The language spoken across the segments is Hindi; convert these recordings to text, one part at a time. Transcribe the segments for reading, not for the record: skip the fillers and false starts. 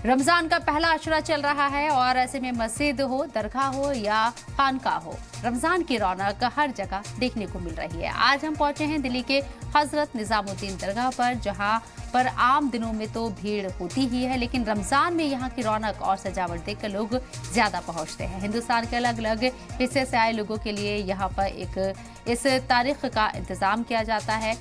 रमजान का पहला अशरा चल रहा है और ऐसे में मस्जिद हो, दरगाह हो या खानका हो, रमजान की रौनक हर जगह देखने को मिल रही है। आज हम पहुंचे हैं दिल्ली के हजरत निजामुद्दीन दरगाह पर, जहां पर आम दिनों में तो भीड़ होती ही है, लेकिन रमजान में यहाँ की रौनक और सजावट देखकर लोग ज्यादा पहुंचते हैं। हिंदुस्तान के अलग अलग हिस्से से आए लोगों के लिए यहाँ पर इस तारीख का इंतजाम किया जाता है।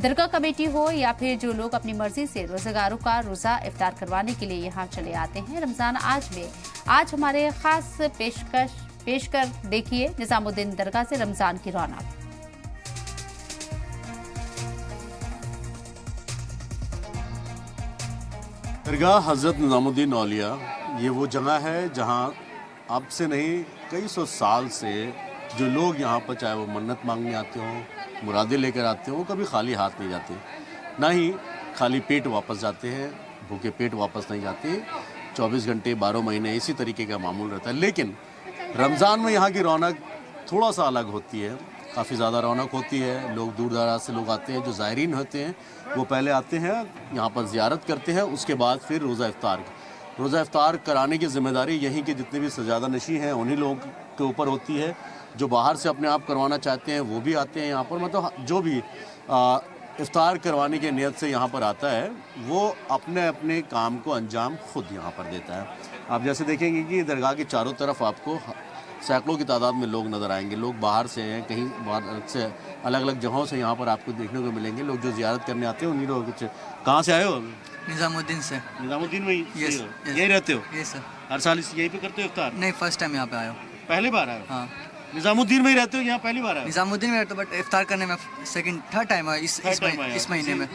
दरगाह कमेटी हो या फिर जो लोग अपनी मर्जी से रोजेगारों का रोजा इफ्तार करवाने के लिए यहाँ चले आते हैं। रमजान आज हमारे खास पेश कर देखिए निजामुद्दीन दरगाह से रमजान की रौनक। दरगाह हज़रत निजामुद्दीन औलिया ये वो जगह है जहाँ अब से नहीं कई सौ साल से जो लोग यहाँ पर चाहे वो मन्नत मांगने आते हों, मुरादे लेकर आते हों, कभी खाली हाथ नहीं जाते, ना ही खाली पेट वापस जाते हैं, भूखे पेट वापस नहीं जाते। 24 घंटे 12 महीने इसी तरीके का मामूल रहता है। लेकिन रमज़ान में यहाँ की रौनक थोड़ा सा अलग होती है, काफ़ी ज़्यादा रौनक होती है। लोग दूर दराज से लोग आते हैं, जो ज़ायरीन होते हैं वो पहले आते हैं यहाँ पर ज़ियारत करते हैं, उसके बाद फिर रोज़ा इफ्तार कराने की ज़िम्मेदारी यहीं के जितने भी सजादा नशी हैं उन्हीं लोगों के ऊपर होती है। जो बाहर से अपने आप करवाना चाहते हैं वो भी आते हैं यहाँ पर, मतलब जो भी इफ्तार करवाने की नीयत से यहाँ पर आता है वो अपने अपने काम को अंजाम खुद यहाँ पर देता है। आप जैसे देखेंगे कि दरगाह के चारों तरफ आपको सैकड़ों की तादाद में लोग नज़र आएंगे। लोग बाहर से हैं, कहीं बाहर से अलग अलग जगहों से यहाँ पर आपको देखने को मिलेंगे। लोग जो ज़ियारत करने आते हैं उन्हीं लोग कुछ। कहाँ से आए हो? निजामुद्दीन से। निजामुद्दीन में यस, यही रहते हो? Yes sir. हर साल यहीं पे करते हो इफ्तार? नहीं, फर्स्ट टाइम यहाँ पे आया हूँ। पहली बार आए हो? हाँ। निजामुद्दीन में ही रहते हो, यहाँ पहली बार आए हो? निजामुद्दीन में रहता हूँ, बट इफ्तार करने में थर्ड टाइम है इस महीने में।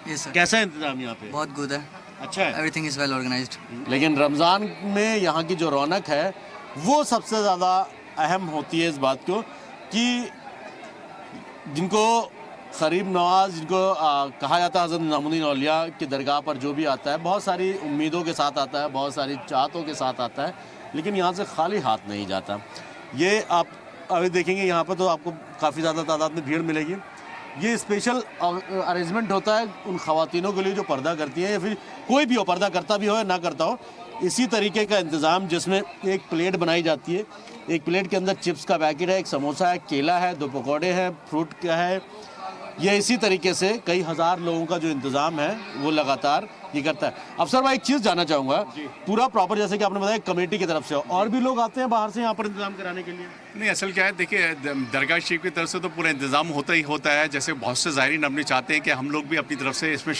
Yes sir. कैसा है इंतजाम यहाँ पे? बहुत गुड है, अच्छा है, एवरीथिंग इज वेल ऑर्गेनाइज्ड। लेकिन रमज़ान में यहाँ की जो रौनक है वो सबसे ज़्यादा अहम होती है इस बात को कि जिनको ग़रीब नवाज, जिनको कहा जाता है हज़रत निज़ामुद्दीन औलिया की दरगाह पर जो भी आता है बहुत सारी उम्मीदों के साथ आता है, बहुत सारी चाहतों के साथ आता है, लेकिन यहाँ से खाली हाथ नहीं जाता। ये आप अभी देखेंगे यहाँ पर तो आपको काफ़ी ज़्यादा तादाद में भीड़ मिलेगी। ये स्पेशल अरेंजमेंट होता है उन ख़वातीनों के लिए जो पर्दा करती हैं, या फिर कोई भी हो, पर्दा करता भी हो या ना करता हो, इसी तरीके का इंतज़ाम जिसमें एक प्लेट बनाई जाती है। एक प्लेट के अंदर चिप्स का पैकेट है, एक समोसा है, केला है, 2 पकौड़े हैं, फ्रूट का है। ये इसी तरीके से कई हज़ार लोगों का जो इंतज़ाम है वो लगातार ये करता है। अफसर भाई एक चीज़ जानना चाहूँगा, पूरा प्रॉपर जैसे कि आपने बताया कमेटी की तरफ से और भी लोग आते हैं बाहर से यहाँ पर इंतजाम कराने के लिए? नहीं, असल क्या है, देखिए दरगाह शरीफ की तरफ से तो पूरा इंतजाम होता ही होता है। जैसे बहुत से ज़ायरीन अपने चाहते हैं कि हम लोग भी अपनी तरफ से इसमें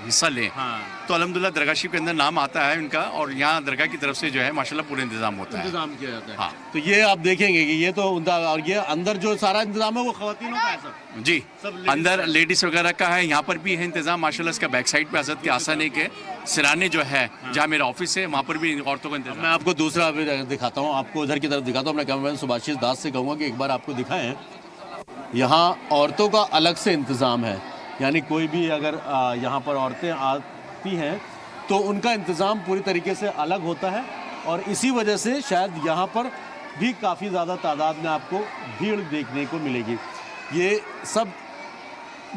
हिस्सा लें। हाँ। तो अल्हम्दुलिल्लाह दरगाह शरीफ के अंदर नाम आता है इनका, और यहाँ दरगाह की तरफ से जो है माशाल्लाह पूरा इंतजाम होता है, इंतजाम किया जाता है। हाँ। तो ये आप देखेंगे कि ये तो उनका, और ये अंदर जो सारा इंतजाम है वो ख़वातीनों का है सब? जी, अंदर लेडीज़ वगैरह का है, यहाँ पर भी है इंतजाम माशाल्लाह। इसका बैक साइड पे हज़रत के आसाने के सिराने जो है जहाँ मेरा ऑफिस है वहाँ पर भी औरतों का इंतजाम। मैं आपको दूसरा भी दिखाता हूँ, आपको उधर की तरफ दिखाता हूँ। अपने कैमरामैन सुभाषिष दास से कहूँगा कि एक बार आपको दिखाएं। यहाँ औरतों का अलग से इंतज़ाम है, यानी कोई भी अगर यहाँ पर औरतें आती हैं तो उनका इंतज़ाम पूरी तरीके से अलग होता है, और इसी वजह से शायद यहाँ पर भी काफ़ी ज़्यादा तादाद में आपको भीड़ देखने को मिलेगी। ये सब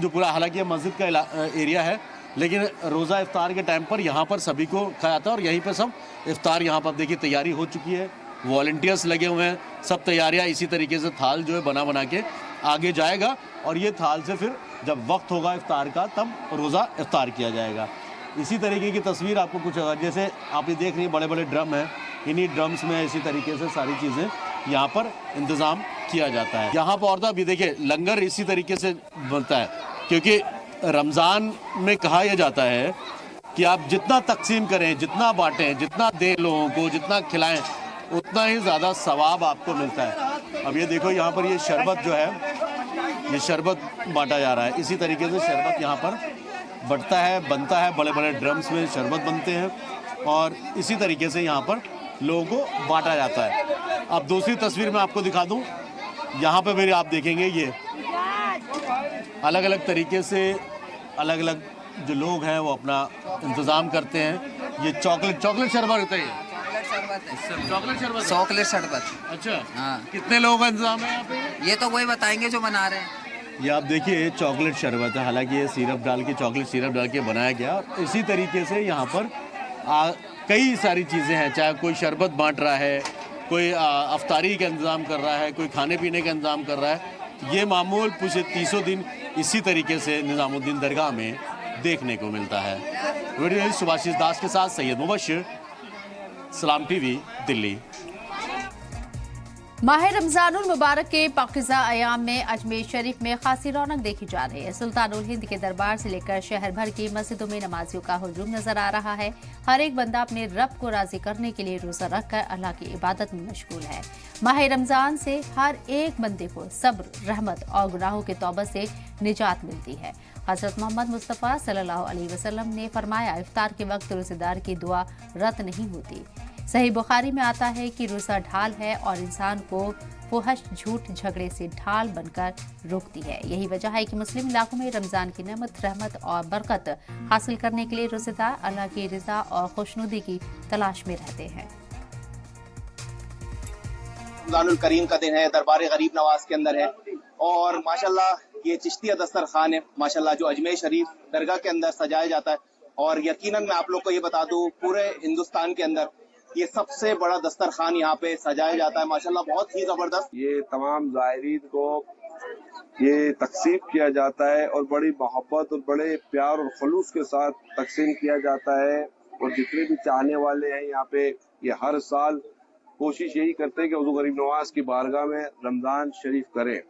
जो पूरा, हालांकि ये मस्जिद का एरिया है, लेकिन रोज़ा इफ्तार के टाइम पर यहाँ पर सभी को खाया जाता है, और यहीं पर सब इफ्तार, यहाँ पर देखिए तैयारी हो चुकी है, वॉलंटियर्स लगे हुए हैं, सब तैयारियाँ इसी तरीके से थाल जो है बना के आगे जाएगा, और ये थाल से फिर जब वक्त होगा इफ्तार का तब रोज़ा इफ्तार किया जाएगा। इसी तरीके की तस्वीर आपको कुछ, जैसे आप ये देख रही हैं बड़े बड़े ड्रम हैं, इन्हीं ड्रम्स में इसी तरीके से सारी चीज़ें यहाँ पर इंतज़ाम किया जाता है। यहाँ पर और अभी देखिए लंगर इसी तरीके से बनता है, क्योंकि रमज़ान में कहा यह जाता है कि आप जितना तकसीम करें, जितना बांटें, जितना दें लोगों को, जितना खिलाएं, उतना ही ज़्यादा सवाब आपको मिलता है। अब ये देखो यहाँ पर ये शरबत जो है, ये शरबत बांटा जा रहा है। इसी तरीके से शरबत यहाँ पर बनता है, बड़े बड़े ड्रम्स में शरबत बनते हैं, और इसी तरीके से यहाँ पर लोगों को बांटा जाता है। अब दूसरी तस्वीर मैं आपको दिखा दूँ, यहाँ पर मेरे आप देखेंगे ये अलग अलग तरीके से अलग अलग जो लोग हैं वो अपना इंतज़ाम करते हैं। ये चॉकलेट शरबत होता है, चॉकलेट शरबत। अच्छा, हाँ। कितने लोगों का इंतजाम है यहाँ पे? ये तो वही बताएंगे जो बना रहे हैं। ये आप देखिए चॉकलेट शरबत है, हालांकि ये सिरप डाल के, चॉकलेट सिरप डाल के बनाया गया, और इसी तरीके से यहाँ पर कई सारी चीज़ें हैं, चाहे कोई शरबत बांट रहा है, कोई अफ्तारी का इंतज़ाम कर रहा है, कोई खाने पीने का इंतज़ाम कर रहा है। ये मामूल पूरे 300 दिन इसी तरीके से निज़ामुद्दीन दरगाह में देखने को मिलता है। वीडियो सुभाषिश दास के साथ सैयद मुबश्शिर, सलाम टीवी, दिल्ली। माह रमजानुल मुबारक के पाकिज़ा अयाम में अजमेर शरीफ में खासी रौनक देखी जा रही है। सुल्तानुल हिंद के दरबार से लेकर शहर भर की मस्जिदों में नमाजियों का हुजूम नजर आ रहा है। हर एक बंदा अपने रब को राजी करने के लिए रोजा रखकर अल्लाह की इबादत में मशगूल है। माह रमजान से हर एक बंदे को सब्र, रहमत और गुनाहों के तौबा से निजात मिलती है। हज़रत मोहम्मद मुस्तफ़ा सल्लल्लाहु अलैहि वसल्लम ने फरमाया, इफ्तार के वक्त रोजेदार की दुआ रद्द नहीं होती। सही बुखारी में आता है कि रोजा ढाल है और इंसान को फुहश, झूठ, झगड़े से ढाल बनकर रोकती है। यही वजह है कि मुस्लिम इलाकों में रमजान की नेमत, रहमत और बरकत हासिल करने के लिए रोजेदार अल्लाह की रिजा और खुशनुदी की तलाश में रहते हैं। रमजानुल करीम का दिन है, दरबार गरीब नवाज के अंदर है और माशाल्लाह ये चिश्तिया दस्तरखान है माशाल्लाह जो अजमेर शरीफ दरगाह के अंदर सजाया जाता है। और यकीनन मैं आप लोग को ये बता दूं, पूरे हिंदुस्तान के अंदर ये सबसे बड़ा दस्तरखान यहाँ पे सजाया जाता है माशाल्लाह, बहुत ही जबरदस्त। ये तमाम ज़ायरीन को ये तकसीम किया जाता है और बड़ी मोहब्बत और बड़े प्यार और खलूस के साथ तकसीम किया जाता है। और जितने भी चाहने वाले हैं यहाँ पे, ये हर साल कोशिश यही करते हैं कि हुज़ूर गरीब नवाज की बारगाह में रमजान शरीफ करें।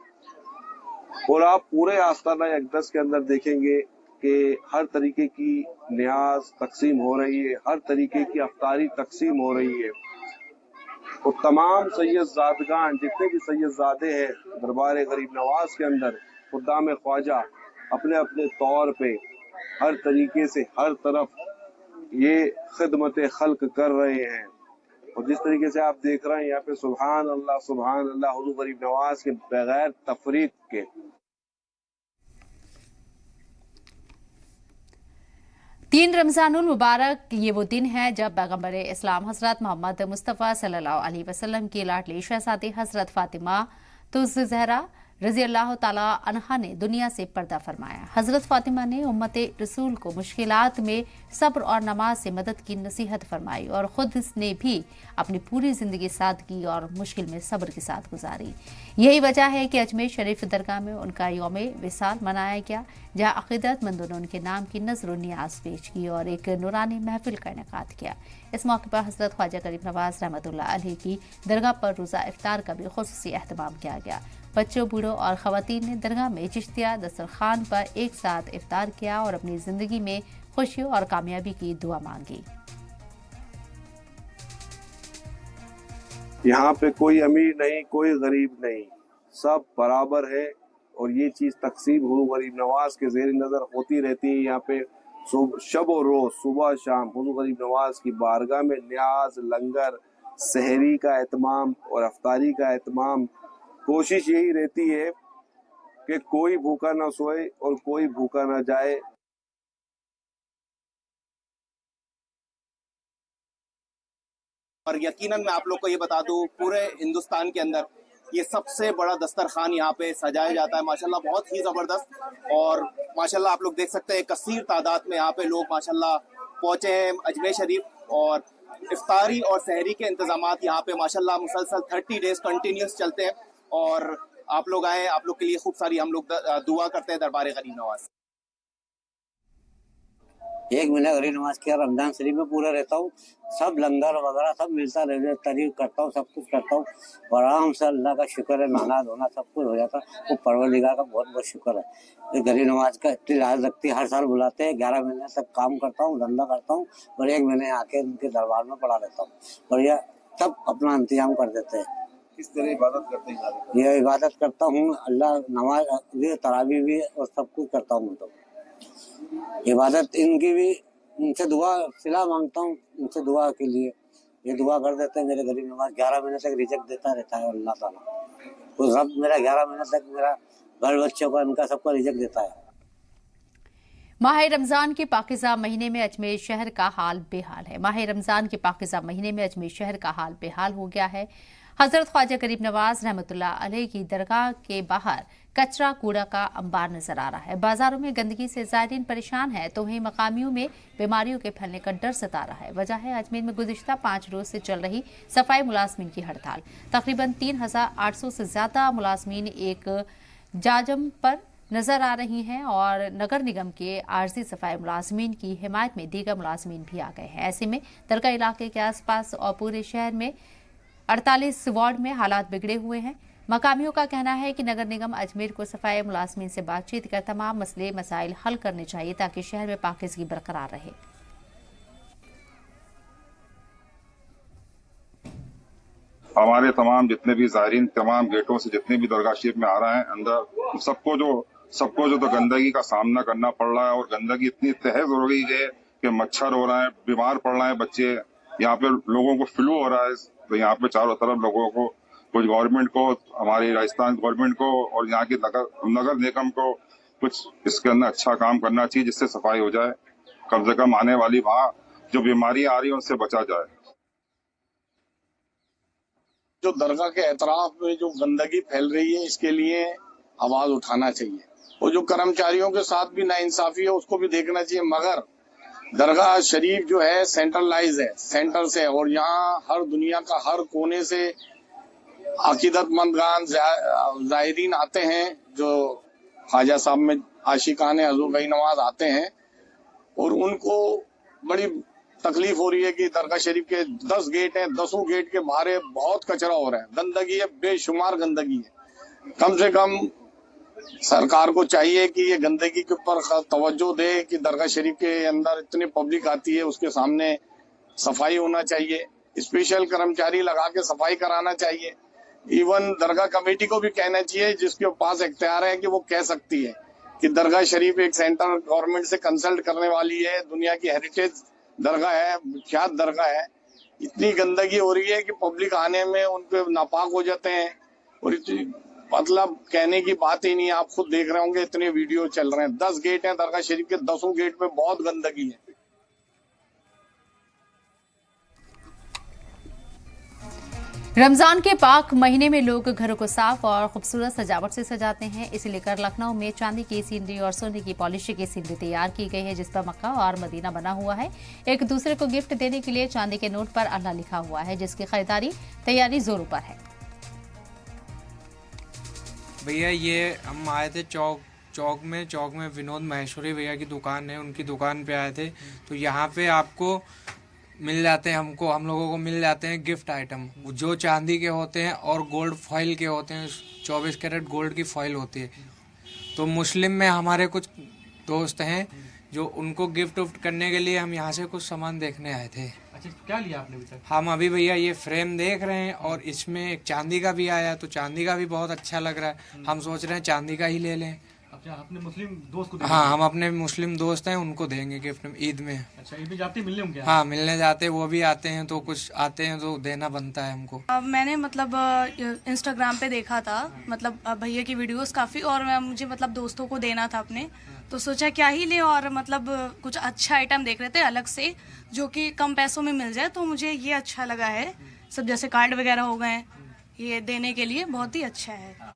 और आप पूरे आस्ताना अक़दस के अंदर देखेंगे कि हर तरीके की न्याज तकसीम हो रही है, हर तरीके की अफ्तारी तकसीम हो रही है। और तमाम सैयदजादगान, जितने भी सैयदजादे हैं दरबार गरीब नवाज के अंदर, खुदाम ख्वाजा अपने अपने तौर पे हर तरीके से हर तरफ ये खिदमत खल्क कर रहे हैं। और जिस तरीके से आप देख रहे हैं यहाँ पे, सुभान अल्लाह हुज़ूर गरीब नवाज के बगैर तफरीक के। 3 रमजानुल मुबारक ये वो दिन है जब पैगंबर इस्लाम हजरत मोहम्मद मुस्तफ़ा सल्लल्लाहु अलैहि वसल्लम की लाडली शहज़ादी हजरत फातिमा तुज़ ज़हरा रज़ी अल्लाह ताला अन्हा ने दुनिया से पर्दा फरमाया। हजरत फातिमा ने उम्मत रसूल को मुश्किलात में सब्र और नमाज से मदद की नसीहत फरमाई और खुद ने भी अपनी पूरी जिंदगी सादगी और मुश्किल में सब्र के साथ गुजारी। यही वजह है कि अजमेर शरीफ दरगाह में उनका यौम विसाल मनाया गया, जहाँ अक़ीदतमंदों ने उनके नाम की नज़र नियाज पेश की और एक नूरानी महफिल का इनेकाद किया। इस मौके पर हजरत ख्वाजा गरीब नवाज रहमतुल्लाह अलैह की दरगाह पर रोज़ा इफ्तार का भी खुसूसी एहतमाम किया गया। बच्चों, बूढ़ों और खवातीन ने दरगाह में चिश्तिया दस्तरखान पर एक साथ इफ्तार किया और अपनी जिंदगी में खुशियों और कामयाबी की दुआ मांगी। यहाँ पे कोई अमीर नहीं, कोई गरीब नहीं, सब बराबर है। और ये चीज तकसीम हुज़ूर गरीब नवाज के ज़ेर नज़र होती रहती है। यहाँ पे शब और रोज, सुबह शाम हुज़ूर गरीब नवाज की बारगाह में न्याज, लंगर, सहरी का एहतमाम और अफ्तारी का एहतमाम। कोशिश यही रहती है कि कोई भूखा ना सोए और कोई भूखा ना जाए। और यकीनन मैं आप लोग को ये बता दूं, पूरे हिंदुस्तान के अंदर ये सबसे बड़ा दस्तरखान यहाँ पे सजाया जाता है माशाल्लाह, बहुत ही जबरदस्त। और माशाल्लाह आप लोग देख सकते हैं कसीर तादाद में यहाँ पे लोग माशाल्लाह पहुंचे हैं अजमेर शरीफ। और इफ्तारी और सहरी के इंतजामात यहाँ पे माशाल्लाह मुसलसल 30 डेज कंटिन्यूस चलते हैं। और आप लोग आए, आप लोग के लिए खूब सारी हम लोग दुआ करते हैं दरबार गरीब नवाज। 1 महीना गरीब नवाज किया, रमजान शरीफ में पूरा रहता हूँ। सब लंगर वगैरह सब मिलता रहता, तारीफ करता हूँ, सब कुछ करता हूँ और आराम से अल्लाह का शुक्र है, नहाना धोना सब कुछ हो जाता है। वो परवरदिगार का बहुत बहुत शुक्र है। गरीब नवाज का इतनी लाज रखती है, हर साल बुलाते हैं। 11 महीने तक काम करता हूँ, धंधा करता हूँ और 1 महीने आके उनके दरबार में पड़ा रहता हूँ और यह सब अपना इंतजाम कर देते हैं। किस तरह इबादत करते हैं? ये इबादत करता हूँ, अल्लाह नमाज भी, तरावी भी और सब कुछ करता हूँ। तो इबादत इनकी भी, उनसे दुआ सिला मांगता हूँ, उनसे दुआ के लिए ये दुआ कर देते हैं। मेरे गरीब नवाज 11 महीने तक रिजक देता रहता है अल्लाह ताला। तो रब मेरा 11 महीने तक मेरा घर बच्चों का, इनका सबका रिजक देता है। माह रमजान के पाकिज़ा महीने में अजमेर शहर का हाल बेहाल है। माह रमजान के पाकिज़ा महीने में अजमेर शहर का हाल बेहाल हो गया है। हजरत ख्वाजा गरीब नवाज रहमतुल्लाह अलैह की दरगाह के बाहर कचरा कूड़ा का अंबार नजर आ रहा है। बाजारों में गंदगी से ज़ायरीन परेशान है तो वहीं मकामियों में बीमारियों के फैलने का डर सता रहा है। वजह है अजमेर में गुज़िश्ता 5 रोज से चल रही सफाई मुलाजमीन की हड़ताल। तकरीबन 3800 से ज्यादा मुलाजमीन एक जाजम पर नजर आ रही हैं और नगर निगम के आर्जी सफाई मुलाजमीन की हिमायत में दीगर मुलाजमीन भी आ गए हैं। ऐसे में दरगाह इलाके के आसपास और पूरे शहर में 48 वार्ड में हालात बिगड़े हुए हैं। मकामियों का कहना है कि नगर निगम अजमेर को सफाई मुलाजमीन से बातचीत कर तमाम मसले मसाइल हल करने चाहिए ताकि शहर में पाकीज़गी बरकरार रहे। हमारे तमाम जितने भी ज़ायरीन तमाम गेटों से जितने भी दरगाह शरीफ में आ रहे हैं अंदर सबको जो तो गंदगी का सामना करना पड़ रहा है और गंदगी इतनी तहज हो गई है कि मच्छर हो रहे हैं, बीमार पड़ रहे हैं बच्चे, यहाँ पे लोगों को फ्लू हो रहा है। तो यहाँ पे चारों तरफ लोगों को, कुछ गवर्नमेंट को, हमारी राजस्थान गवर्नमेंट को और यहाँ की नगर निगम को कुछ इसके अंदर अच्छा काम करना चाहिए जिससे सफाई हो जाए, कम से कम आने वाली वहाँ जो बीमारी आ रही है उससे बचा जाए। जो दरगाह के एतराफ में जो गंदगी फैल रही है इसके लिए आवाज उठाना चाहिए और जो कर्मचारियों के साथ भी नाइंसाफी है उसको भी देखना चाहिए। मगर दरगाह शरीफ जो है सेंट्रलाइज है, सेंटर से, और यहाँ हर दुनिया का हर कोने से अकीदतमंदगान ज़ायरीन आते हैं जो ख्वाजा साहब में आशिकान हज़ूर गरीब नवाज आते हैं और उनको बड़ी तकलीफ हो रही है कि दरगाह शरीफ के 10 गेट हैं, 10 गेट के बाहर बहुत कचरा हो रहा है, गंदगी है, बेशुमार गंदगी है। कम से कम सरकार को चाहिए कि ये गंदगी के ऊपर तवज्जो दे कि दरगाह शरीफ के अंदर इतनी पब्लिक आती है उसके सामने सफाई होना चाहिए, स्पेशल कर्मचारी लगा के सफाई कराना चाहिए। इवन दरगाह कमेटी को भी कहना चाहिए जिसके पास इख्तियार है कि वो कह सकती है कि दरगाह शरीफ एक सेंट्रल गवर्नमेंट से कंसल्ट करने वाली है, दुनिया की हेरिटेज दरगाह है, विख्यात दरगाह है। इतनी गंदगी हो रही है कि पब्लिक आने में उन पे नापाक हो जाते हैं और मतलब कहने की बात ही नहीं है। आप खुद देख रहे होंगे इतने वीडियो चल रहे हैं। 10 गेट हैं दरगाह शरीफ के, 10 गेट में बहुत गंदगी है। रमजान के पाक महीने में लोग घरों को साफ और खूबसूरत सजावट से सजाते हैं। इसे लेकर लखनऊ में चांदी की सीनरी और सोने की पॉलिश की सीनरी तैयार की गई है जिस पर मक्का और मदीना बना हुआ है। एक दूसरे को गिफ्ट देने के लिए चांदी के नोट पर अल्लाह लिखा हुआ है जिसकी खरीदारी तैयारी जोरों पर है। भैया ये हम आए थे चौक में विनोद महेश्वरी भैया की दुकान है, उनकी दुकान पे आए थे। तो यहाँ पे आपको मिल जाते हैं, हम लोगों को मिल जाते हैं गिफ्ट आइटम जो चांदी के होते हैं और गोल्ड फॉइल के होते हैं। 24 कैरेट गोल्ड की फॉइल होती है। तो मुस्लिम में हमारे कुछ दोस्त हैं जो उनको गिफ्ट उफ्ट करने के लिए हम यहाँ से कुछ सामान देखने आए थे। अच्छा, क्या लिया आपने अभी तक? हम अभी भैया ये फ्रेम देख रहे हैं और इसमें एक चांदी का भी आया, तो चांदी का भी बहुत अच्छा लग रहा है। हम सोच रहे हैं चांदी का ही ले लें। अच्छा, अपने मुस्लिम दोस्त को? हाँ, हम अपने मुस्लिम दोस्त हैं उनको देंगे गिफ्ट ईद में। अच्छा, ईद में जाते हैं मिलने? हाँ, मिलने जाते, वो भी आते हैं तो कुछ आते हैं तो देना बनता है हमको। मैंने मतलब इंस्टाग्राम पे देखा था मतलब भैया की वीडियोस काफ़ी, और मुझे मतलब दोस्तों को देना था अपने, तो सोचा क्या ही ले, और मतलब कुछ अच्छा आइटम देख रहे थे अलग से जो कि कम पैसों में मिल जाए, तो मुझे ये अच्छा लगा है। सब जैसे कार्ड वगैरह हो गए, ये देने के लिए बहुत ही अच्छा है।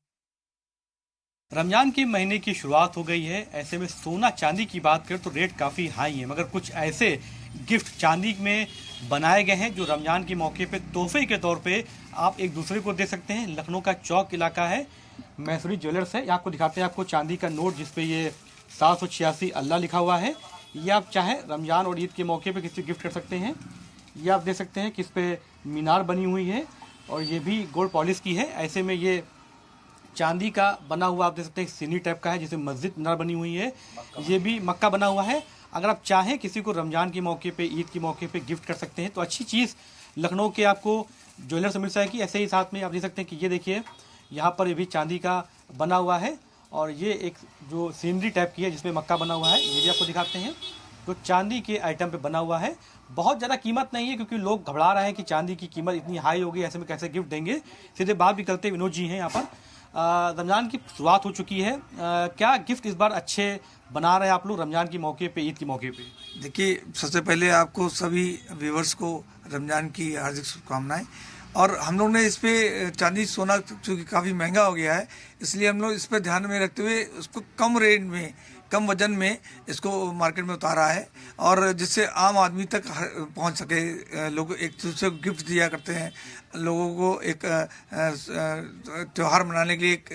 रमजान के महीने की शुरुआत हो गई है, ऐसे में सोना चांदी की बात करें तो रेट काफ़ी हाई है, मगर कुछ ऐसे गिफ्ट चांदी में बनाए गए हैं जो रमजान के मौके पे तोहफे के तौर पे आप एक दूसरे को दे सकते हैं। लखनऊ का चौक इलाका है, मैसूरी ज्वेलर्स है। आपको दिखाते हैं आपको चांदी का नोट जिसपे ये 786 अल्लाह लिखा हुआ है। ये आप चाहे रमजान और ईद के मौके पे किसी गिफ्ट कर सकते हैं। ये आप दे सकते हैं किस पे मीनार बनी हुई है और ये भी गोल्ड पॉलिश की है। ऐसे में ये चांदी का बना हुआ आप दे सकते हैं, सीनी टाइप का है जिसे मस्जिद मीनार बनी हुई है। ये भी मक्का बना हुआ है। अगर आप चाहें किसी को रमजान के मौके पे, ईद के मौके पे गिफ्ट कर सकते हैं तो अच्छी चीज़ लखनऊ के आपको ज्वेलर से मिल जाएगी। ऐसे ही साथ में आप देख सकते हैं कि ये देखिए यहाँ पर ये भी चांदी का बना हुआ है और ये एक जो सीनरी टाइप की है जिसमें मक्का बना हुआ है, ये भी आपको दिखाते हैं। तो चांदी के आइटम पे बना हुआ है। बहुत ज़्यादा कीमत नहीं है क्योंकि लोग घबरा रहे हैं कि चांदी की कीमत इतनी हाई होगी, ऐसे में कैसे गिफ्ट देंगे। सीधे बात भी करते विनोद जी हैं यहाँ पर। रमज़ान की शुरुआत हो चुकी है, क्या गिफ्ट इस बार अच्छे बना रहे हैं आप लोग रमज़ान के मौके पे, ईद के मौके पे? देखिए, सबसे पहले आपको सभी व्यूवर्स को रमज़ान की हार्दिक शुभकामनाएं और हम लोग ने इस पे चांदी सोना चूँकि काफ़ी महंगा हो गया है, इसलिए हम लोग इस पर ध्यान में रखते हुए उसको कम रेट में, कम वजन में इसको मार्केट में उतारा है, और जिससे आम आदमी तक पहुंच सके। लोग एक दूसरे को गिफ्ट दिया करते हैं, लोगों को एक त्यौहार मनाने के लिए एक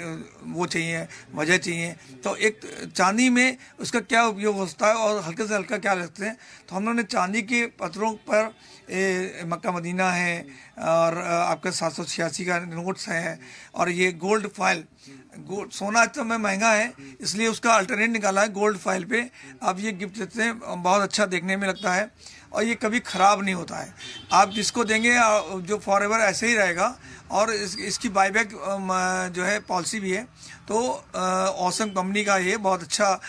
वो चाहिए, वजह चाहिए। तो एक चांदी में उसका क्या उपयोग होता है और हल्के से हल्का क्या लगते हैं, तो हम लोगों ने चांदी के पत्थरों पर मक्का मदीना है और आपका 786 का नोट्स है, और ये गोल्ड फॉइल, गोल्ड सोना तो में महंगा है इसलिए उसका अल्टरनेट निकाला है गोल्ड फॉइल पे आप ये गिफ्ट देते हैं, बहुत अच्छा देखने में लगता है और ये कभी ख़राब नहीं होता है। आप जिसको देंगे जो फॉर एवर ऐसे ही रहेगा, और इसकी बाईबैक जो है पॉलिसी भी है। तो ऑसम कंपनी का ये बहुत अच्छा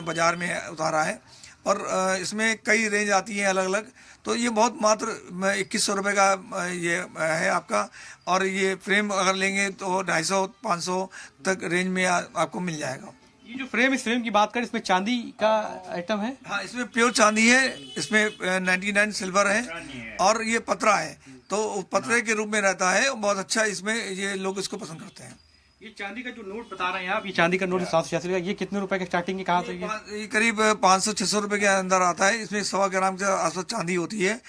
बाज़ार में उतारा है, और इसमें कई रेंज आती है अलग अलग। तो ये बहुत मात्र 2100 रुपये का ये है आपका, और ये फ्रेम अगर लेंगे तो 250-500 तक रेंज में आपको मिल जाएगा। ये जो फ्रेम, इस फ्रेम की बात करें, इसमें चांदी का आइटम है? हाँ, इसमें प्योर चांदी है, इसमें 99 सिल्वर है, और ये पतरा है, तो पतरे के रूप में रहता है, बहुत अच्छा। इसमें ये लोग इसको पसंद करते हैं। ये चांदी का जो नोट बता रहे हैं आप, ये चांदी का नोट 786 का, ये कितने रुपए के स्टार्टिंग की कहाँ से? ये करीब 500-600 रुपए के अंदर आता है। इसमें 1.25 ग्राम के आसपास चांदी होती है।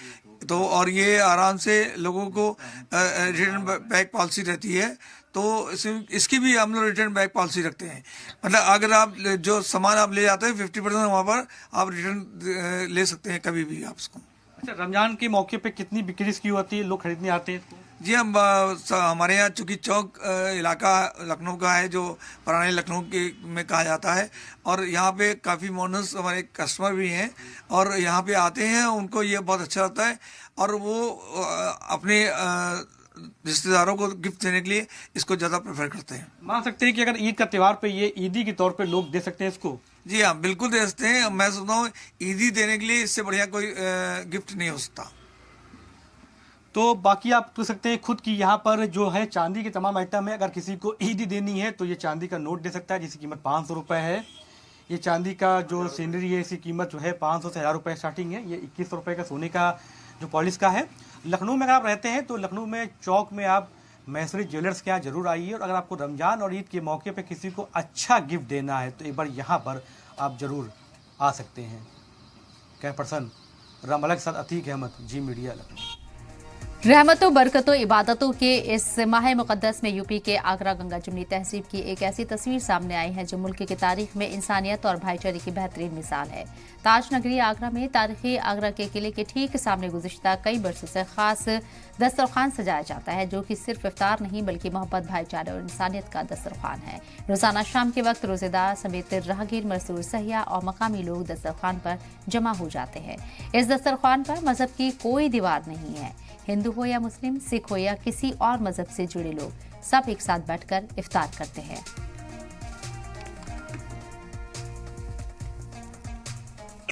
तो और ये आराम से लोगों को रिटर्न बैक पॉलिसी रहती है, तो इसकी भी हम लोग रिटर्न बैक पॉलिसी रखते हैं। मतलब अगर आप जो सामान आप ले जाते हैं 50% वहाँ पर आप रिटर्न ले सकते हैं कभी भी आप उसको। अच्छा, रमजान के मौके पे कितनी बिक्री की होती है, लोग खरीदने आते हैं इसको? जी, हम हमारे यहाँ चूँकि चौक इलाका लखनऊ का है, जो पुराने लखनऊ के में कहा जाता है, और यहाँ पे काफ़ी मॉडर्न्स हमारे कस्टमर भी हैं, और यहाँ पे आते हैं, उनको ये बहुत अच्छा लगता है, और वो अपने रिश्तेदारों को गिफ्ट देने के लिए इसको ज़्यादा प्रेफर करते हैं। मान सकते हैं कि अगर ईद का त्यौहार पे ये ईदी के तौर पे लोग दे सकते हैं इसको? जी हाँ, बिल्कुल दे सकते हैं। मैं सोचता हूँ ईदी देने के लिए इससे बढ़िया कोई गिफ्ट नहीं हो सकता। तो बाकी आप कह सकते हैं खुद की यहाँ पर जो है चांदी के तमाम आइटम है। अगर किसी को ईदी देनी है तो ये चांदी का नोट दे सकता है, जिसकी कीमत 500 रुपये है। ये चांदी का जो सीनरी है, इसकी कीमत जो है 500 से 1000 रुपये स्टार्टिंग है। ये 2100 रुपये का सोने का जो पॉलिश का है। लखनऊ में अगर आप रहते हैं तो लखनऊ में चौक में आप मैसरी ज्वेलर्स के यहाँ जरूर आइए, और अगर आपको रमजान और ईद के मौके पे किसी को अच्छा गिफ्ट देना है तो एक बार यहाँ पर आप ज़रूर आ सकते हैं। कैमरा पर्सन रामलक के साथ अतीक अहमद, जी मीडिया, लखनऊ। रहमतों बरकतों इबादतों के इस माह मुक़द्दस में यूपी के आगरा गंगा जमुनी तहसीब की एक ऐसी तस्वीर सामने आई है जो मुल्क की तारीख में इंसानियत और भाईचारे की बेहतरीन मिसाल है। ताज नगरी आगरा में तारीखी आगरा के किले के ठीक सामने गुज़िश्ता कई बरसों से खास दस्तरखान सजाया जाता है, जो कि सिर्फ इफ्तार नहीं बल्कि मोहब्बत, भाईचारे और इंसानियत का दस्तरखान है। रोजाना शाम के वक्त रोजेदार समेत राहगीर, मजदूर, सहिया और मकामी लोग दस्तरखान पर जमा हो जाते हैं। इस दस्तरखान पर मजहब की कोई दीवार नहीं है। हिंदू हो या मुस्लिम, सिख हो या किसी और मजहब से जुड़े लोग सब एक साथ बैठकर इफ्तार करते हैं।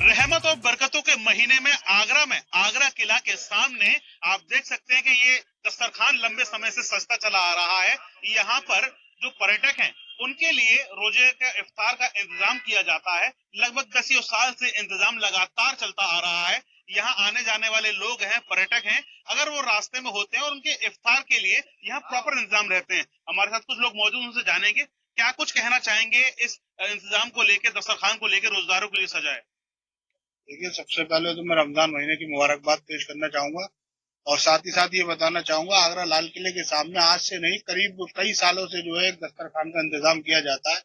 रहमत और बरकतों के महीने में आगरा किला के सामने आप देख सकते हैं कि ये दस्तरखान लंबे समय से सजता चला आ रहा है। यहाँ पर जो पर्यटक हैं उनके लिए रोजे का इफ्तार का इंतजाम किया जाता है। लगभग 10 साल से इंतजाम लगातार चलता आ रहा है। यहाँ आने जाने वाले लोग हैं, पर्यटक हैं, अगर वो रास्ते में होते हैं और उनके इफ्तार के लिए यहाँ प्रॉपर इंतजाम रहते हैं। हमारे साथ कुछ लोग मौजूद, उनसे जानेंगे क्या कुछ कहना चाहेंगे इस इंतजाम को लेकर, दस्तरखान को लेकर, रोजगारों के लिए सजाए। देखिए, सबसे पहले तो मैं रमजान महीने की मुबारकबाद पेश करना चाहूंगा, और साथ ही साथ ये बताना चाहूंगा आगरा लाल किले के सामने आज से नहीं करीब कई सालों से जो है एक दस्तरखान का इंतजाम किया जाता है,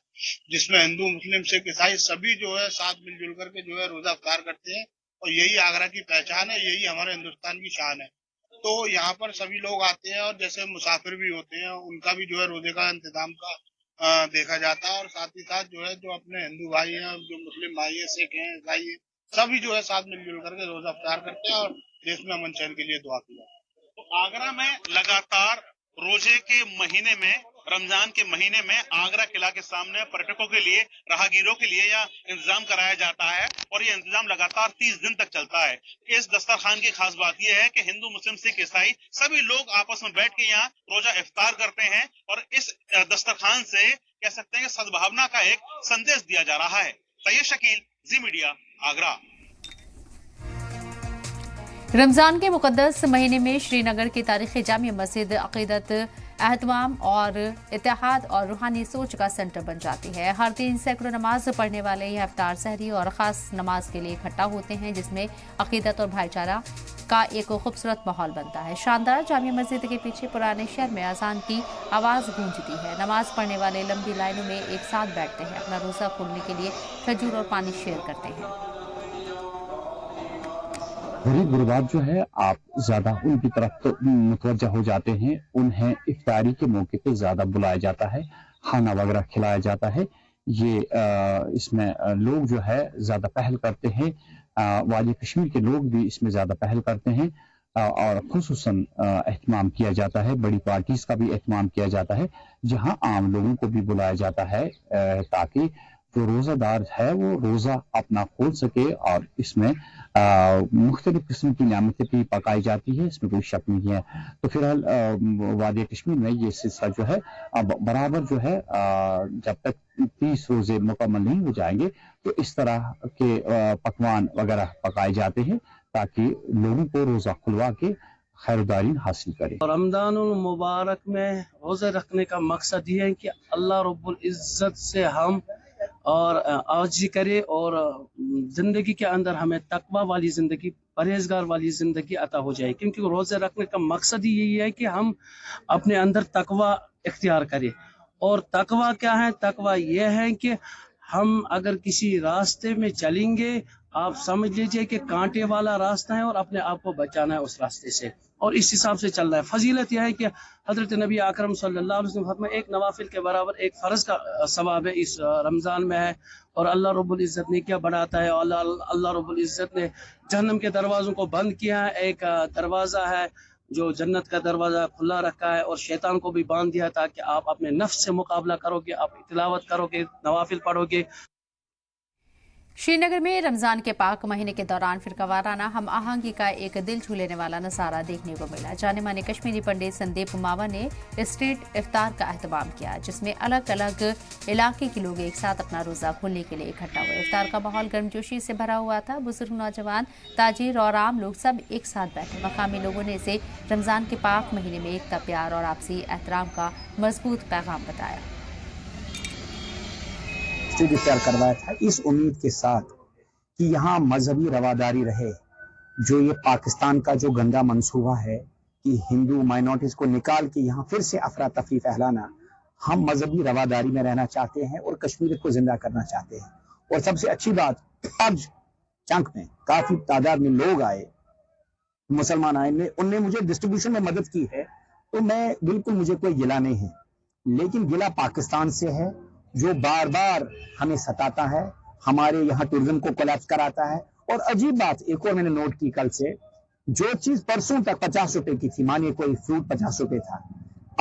जिसमें हिंदू, मुस्लिम, सिख, ईसाई सभी जो है साथ मिलजुल करके जो है रोजा इफ्तार करते हैं, और यही आगरा की पहचान है, यही हमारे हिंदुस्तान की शान है। तो यहाँ पर सभी लोग आते हैं, और जैसे मुसाफिर भी होते हैं उनका भी जो है रोजे का इंतजाम का देखा जाता है, और साथ ही साथ जो है जो अपने हिंदू भाई हैं, जो मुस्लिम भाई है, सिख हैं, ईसाई है, सभी जो है साथ मिलजुल करके रोजा इफ्तार करते हैं और देश में अमन चैन के लिए दुआ की जाती है। तो आगरा में लगातार रोजे के महीने में, रमजान के महीने में आगरा किला के सामने पर्यटकों के लिए, राहगीरों के लिए यह इंतजाम कराया जाता है, और यह इंतजाम लगातार 30 दिन तक चलता है। इस दस्तरखान की खास बात यह है कि हिंदू, मुस्लिम, सिख, ईसाई सभी लोग आपस में बैठ के यहाँ रोजा इफ्तार करते हैं, और इस दस्तरखान से कह सकते हैं कि सद्भावना का एक संदेश दिया जा रहा है। सैयद शकील, जी मीडिया, आगरा। रमज़ान के मुक़द्दस महीने में श्रीनगर की तारीख़ी जामिया मस्जिद अक़ीदत, एहतमाम और इत्तेहाद और रूहानी सोच का सेंटर बन जाती है। हर दिन सैकड़ों नमाज पढ़ने वाले यह इफ्तार, सहरी और ख़ास नमाज के लिए इकट्ठा होते हैं, जिसमें अक़ीदत और भाईचारा का एक खूबसूरत माहौल बनता है। शानदार जामिया मस्जिद के पीछे पुराने शहर में अजान की आवाज़ गूंजती है। नमाज पढ़ने वाले लंबी लाइनों में एक साथ बैठते हैं, अपना रोज़ा खोलने के लिए खजूर और पानी शेयर करते हैं। गरीब गुरबात जो है आप ज्यादा उनकी तरफ तो मुतवज्जा हो जाते हैं, उन्हें इफ्तारी के मौके पे ज्यादा बुलाया जाता है, खाना वगैरह खिलाया जाता है। ये इसमें लोग जो है ज्यादा पहल करते हैं, वादी कश्मीर के लोग भी इसमें ज्यादा पहल करते हैं और खुसूसन एहतमाम किया जाता है। बड़ी पार्टीज का भी एहतमाम किया जाता है, जहां आम लोगों को भी बुलाया जाता है ताकि जो रोज़ादार है वो रोज़ा अपना खोल सके। और इसमें मुख्तलिफ किस्म की नियामतें भी पकाई जाती है, इसमें कोई शक नहीं है। तो फिलहाल वादी कश्मीर में ये सिलसिला जो है अब बराबर जो है जब तक 30 रोजे मुकम्मल नहीं हो जाएंगे तो इस तरह के पकवान वगैरह पकाए जाते हैं ताकि लोगों को रोज़ा खुलवा के खैरदारी हासिल करें। रमज़ान मुबारक में रोज़े रखने का मकसद ये है कि अल्लाह रब्बुल इज़्ज़त से हम और आजी करे और ज़िंदगी के अंदर हमें तकवा वाली ज़िंदगी, परहेजगार वाली ज़िंदगी अता हो जाए। क्योंकि रोज़े रखने का मकसद ही यही है कि हम अपने अंदर तकवा इख्तियार करें। और तकवा क्या है? तकवा ये है कि हम अगर किसी रास्ते में चलेंगे, आप समझ लीजिए कि कांटे वाला रास्ता है और अपने आप को बचाना है उस रास्ते से, और इस हिसाब से चलना है। फजीलत यह है कि हज़रत नबी अकरम सल्लल्लाहु अलैहि वसल्लम फरमाए एक नवाफिल के बराबर एक फ़र्ज का सवाब है इस रमज़ान में है। और अल्लाह रब्बुल इज़्ज़त ने क्या बढ़ाता है, अल्लाह रब्बुल इज़्ज़त ने जहन्नम के दरवाज़ों को बंद किया है। एक दरवाज़ा है जो जन्नत का दरवाज़ा खुला रखा है, और शैतान को भी बांध दिया ताकि आप अपने नफ्स से मुकाबला करोगे, आप तिलावत करोगे, नवाफिल पढ़ोगे। श्रीनगर में रमजान के पाक महीने के दौरान फिर वाराना हम आहंगी का एक दिल छू लेने वाला नज़ारा देखने को मिला। जाने माने कश्मीरी पंडित संदीप मावा ने स्ट्रीट इफ्तार का एहतमाम किया, जिसमें अलग अलग इलाके के लोग एक साथ अपना रोजा खोलने के लिए इकट्ठा हुए। इफ्तार का माहौल गर्मजोशी से भरा हुआ था। बुजुर्ग, नौजवान, ताजिर और आम लोग सब एक साथ बैठे। मकामी लोगों ने इसे रमजान के पाक महीने में एकता, प्यार और आपसी एहतराम का मजबूत पैगाम बताया। स्ट्रीट इफ्तार करवाया था इस उम्मीद के साथ कि यहाँ मजहबी रवादारी रहे। जो ये पाकिस्तान का जो गंदा मंसूबा है कि हिंदू माइनॉरिटीज को निकाल के यहाँ फिर से अफरा तफरी फैलाना, हम मजहबी रवादारी में रहना चाहते हैं और कश्मीर को जिंदा करना चाहते हैं। और सबसे अच्छी बात, आज चंक में काफी तादाद में लोग आए, मुसलमान आए, उनने मुझे डिस्ट्रीब्यूशन में मदद की है, तो मैं बिल्कुल, मुझे कोई गिला नहीं है। लेकिन गिला पाकिस्तान से है जो बार बार हमें सताता है, हमारे यहाँ टूरिज्म को कोलैप्स कराता है। और अजीब बात एक और मैंने नोट की कल से, जो चीज परसों तक 50 रुपए की थी, मानिए कोई फ्रूट 50 रुपए था,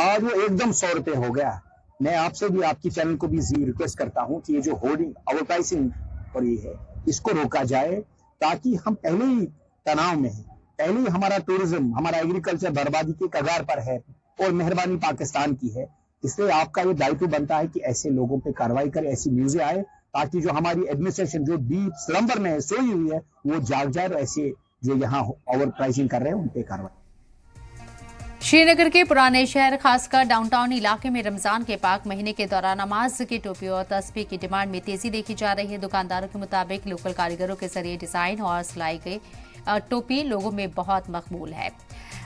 आज वो एकदम 100 रुपए हो गया। मैं आपसे भी, आपकी चैनल को भी रिक्वेस्ट करता हूँ कि ये जो होर्डिंग ओवर प्राइसिंग हो रही है, इसको रोका जाए, ताकि हम पहले ही तनाव में हैं, पहले ही हमारा टूरिज्म, हमारा एग्रीकल्चर बर्बादी के कगार पर है, और मेहरबानी पाकिस्तान की है। इसलिए आपका ये दायित्व बनता है कि ऐसे लोगों पे कार्रवाई करें, ऐसी न्यूज़ें आए ताकि जो हमारी एडमिनिस्ट्रेशन जो डीप स्लंबर में है, सोई हुई है, वो जाग जाए, और ऐसे जो यहाँ ओवर प्राइसिंग कर रहे हैं उन पे कार्रवाई। श्रीनगर के पुराने शहर, खासकर डाउनटाउन इलाके में रमजान के पाक महीने के दौरान नमाज की टोपी और तस्बीह की डिमांड में तेजी देखी जा रही है। दुकानदारों के मुताबिक लोकल कारीगरों के जरिए डिजाइन और सिलाई गई टोपी लोगों में बहुत मकबूल है।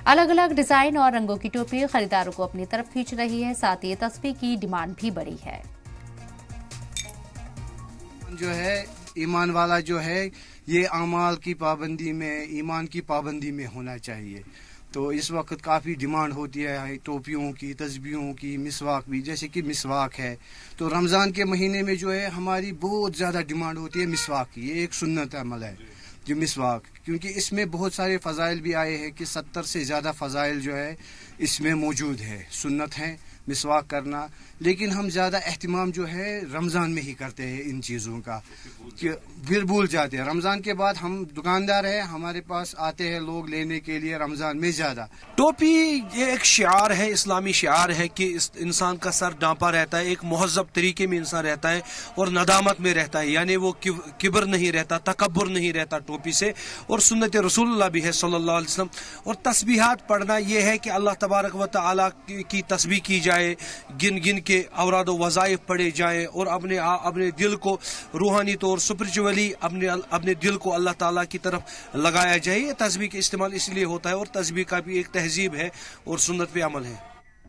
अलग अलग डिजाइन और रंगों की टोपी खरीदारों को अपनी तरफ खींच रही है। साथ ही तस्बीह की डिमांड भी बढ़ी है। जो है ईमान वाला जो है ये अमाल की पाबंदी में, ईमान की पाबंदी में होना चाहिए। तो इस वक्त काफ़ी डिमांड होती है टोपियों की, तस्बीहों की, मिसवाक भी, जैसे कि मिसवाक है। तो रमज़ान के महीने में जो है हमारी बहुत ज़्यादा डिमांड होती है मिसवाक की। ये एक सुन्नत अमल है जो मिसवाक, क्योंकि इसमें बहुत सारे फ़ज़ाइल भी आए हैं कि 70 से ज़्यादा फ़ज़ाइल जो है इसमें मौजूद है, सुन्नत हैं। मिसवाक करना, लेकिन हम ज़्यादा एहतिमाम जो है रमज़ान में ही करते हैं इन चीज़ों का, कि फिर भूल जाते हैं। रमज़ान के बाद हम दुकानदार हैं, हमारे पास आते हैं लोग लेने के लिए रमज़ान में ज़्यादा। टोपी ये एक शिआर है, इस्लामी शिआर है कि इस इंसान का सर ढांपा रहता है, एक महज़ब तरीके में इंसान रहता है और नदामत में रहता है, यानी वो किबर नहीं रहता, तकब्बुर नहीं रहता टोपी से। और सुन्नत रसूलुल्लाह भी है सल्लल्लाहु अलैहि वसल्लम। और तस्बीहात पढ़ना ये है कि अल्लाह तबारक व तआला की तस्बीह की जाए, गिन गिन के औराद वज़ाइफ पढ़े जाएं और अपने दिल को रूहानी तौर स्पिरिचुअली अपने दिल को अल्लाह ताला की तरफ लगाया जाए। ये तस्बीह का इस्तेमाल इसलिए होता है और तस्बीह का भी एक तहजीब है और सुन्नत पे अमल है।